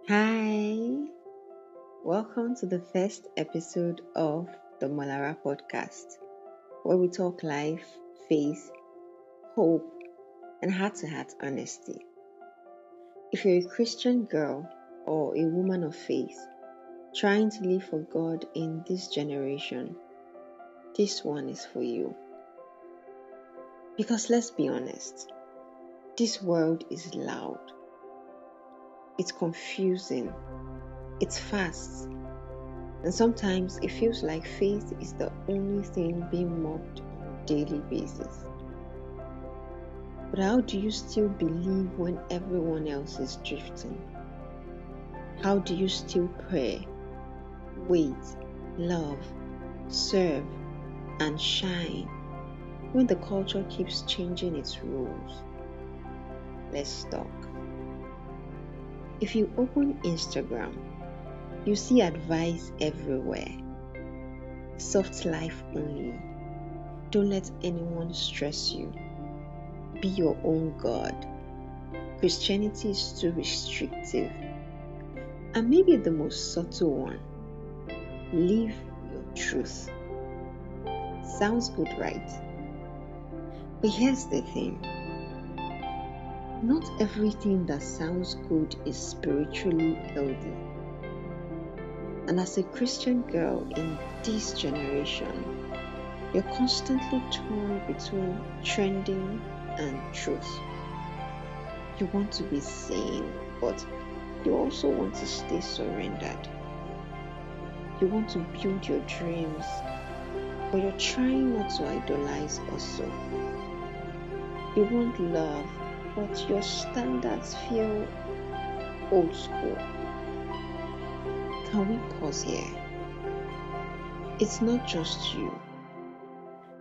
Hi, welcome to the first episode of the MOLARA Podcast, where we talk life, faith, hope, and heart to heart honesty. If you're a Christian girl or a woman of faith trying to live for God in this generation, this one is for you. Because let's be honest, this world is loud, it's confusing, it's fast. And sometimes it feels like faith is the only thing being mocked on a daily basis. But how do you still believe when everyone else is drifting? How do you still pray, wait, love, serve, and shine when the culture keeps changing its rules? Let's talk. If you open Instagram, you see advice everywhere. Soft life only. Don't let anyone stress you. Be your own God. Christianity is too restrictive. And maybe the most subtle one, live your truth. Sounds good, right? But here's the thing. Not everything that sounds good is spiritually healthy. And as a Christian girl in this generation, you're constantly torn between trending and truth. You want to be sane, but you also want to stay surrendered. You want to build your dreams, but you're trying not to idolize also. You want love, but your standards feel old school. Can we pause here? It's not just you.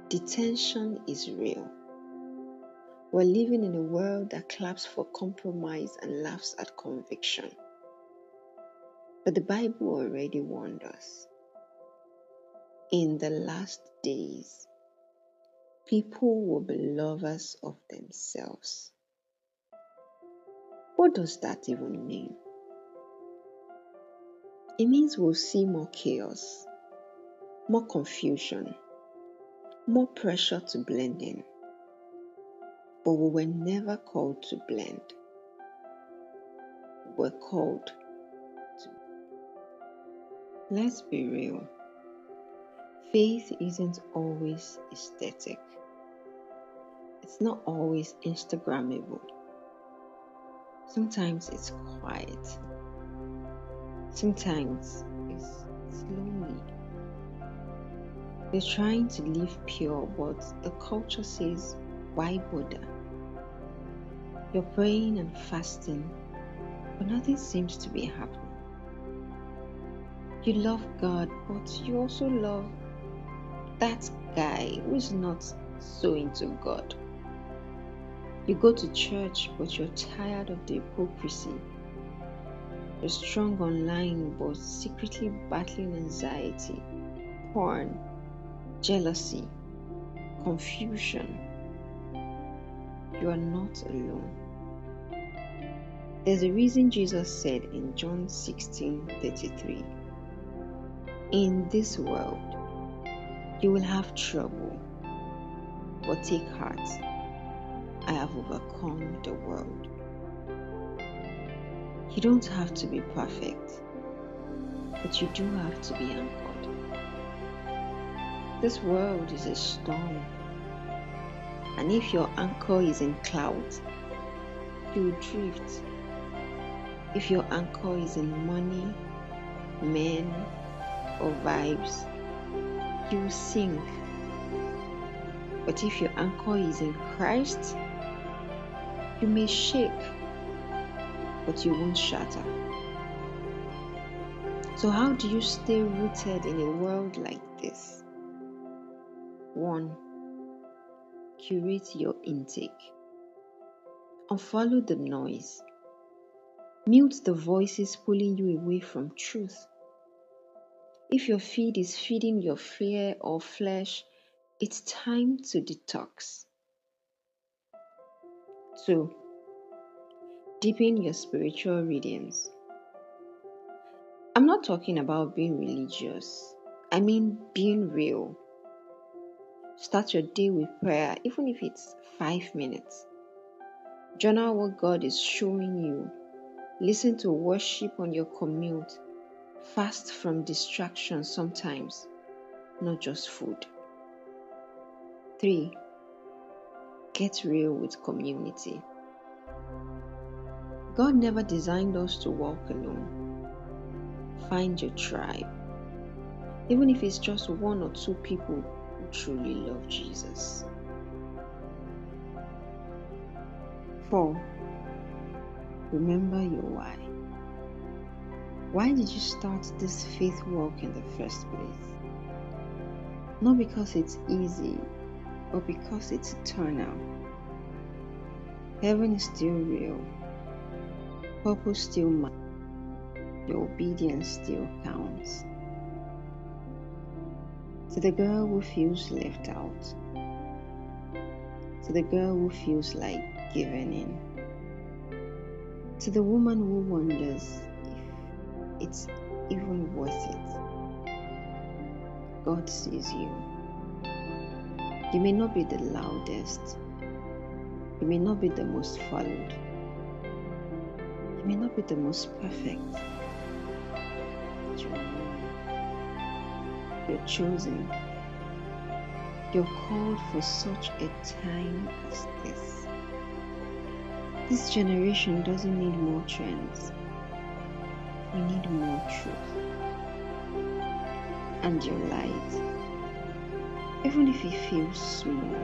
The tension is real. We're living in a world that claps for compromise and laughs at conviction. But the Bible already warned us. In the last days, people will be lovers of themselves. What does that even mean? It means we'll see more chaos, more confusion, more pressure to blend in. But we were never called to blend. We're called to. Let's be real. Faith isn't always aesthetic. It's not always Instagrammable. Sometimes it's quiet. Sometimes it's lonely. You're trying to live pure, but the culture says, why bother? You're praying and fasting, but nothing seems to be happening. You love God, but you also love that guy who is not so into God. You go to church, but you're tired of the hypocrisy. You're strong online, but secretly battling anxiety, porn, jealousy, confusion. You are not alone. There's a reason Jesus said in John 16:33, in this world, you will have trouble, but take heart. I have overcome the world. You don't have to be perfect, but you do have to be anchored. This world is a storm, and if your anchor is in clouds, you will drift. If your anchor is in money, men, or vibes, you will sink. But if your anchor is in Christ, you may shake, but you won't shatter. So how do you stay rooted in a world like this? 1. Curate your intake. Unfollow the noise. Mute the voices pulling you away from truth. If your feed is feeding your fear or flesh, it's time to detox. 2. Deepen your spiritual readings. I'm not talking about being religious. I mean being real. Start your day with prayer, even if it's 5 minutes. Journal what God is showing you. Listen to worship on your commute. Fast from distractions sometimes, not just food. 3. Get real with community. God never designed us to walk alone. Find your tribe. Even if it's just 1 or 2 people who truly love Jesus. 4. Remember your why. Why did you start this faith walk in the first place? Not because it's easy, but because it's eternal. Heaven is still real. Purpose still matters. Your obedience still counts. To the girl who feels left out. To the girl who feels like giving in. To the woman who wonders if it's even worth it. God sees you. You may not be the loudest. You may not be the most followed. You may not be the most perfect. But you're known. You're chosen. You're called for such a time as this. This generation doesn't need more trends. We need more truth. And your light, even if it feels small,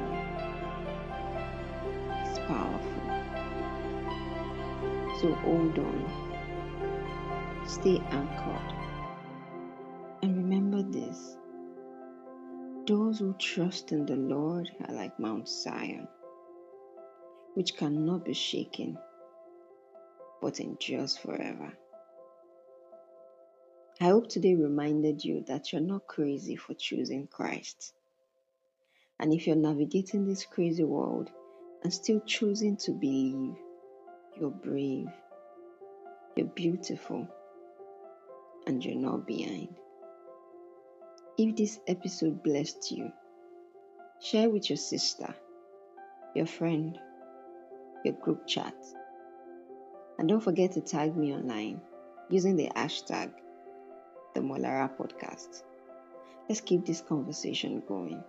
it's powerful. So hold on. Stay anchored. And remember this. Those who trust in the Lord are like Mount Zion, which cannot be shaken, but endures forever. I hope today reminded you that you're not crazy for choosing Christ. And if you're navigating this crazy world and still choosing to believe, you're brave, you're beautiful, and you're not behind. If this episode blessed you, share with your sister, your friend, your group chat. And don't forget to tag me online using the hashtag the MOLARA Podcast. Let's keep this conversation going.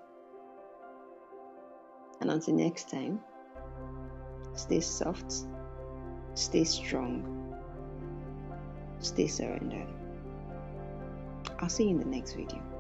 And until next time, stay soft, stay strong, stay surrendered. I'll see you in the next video.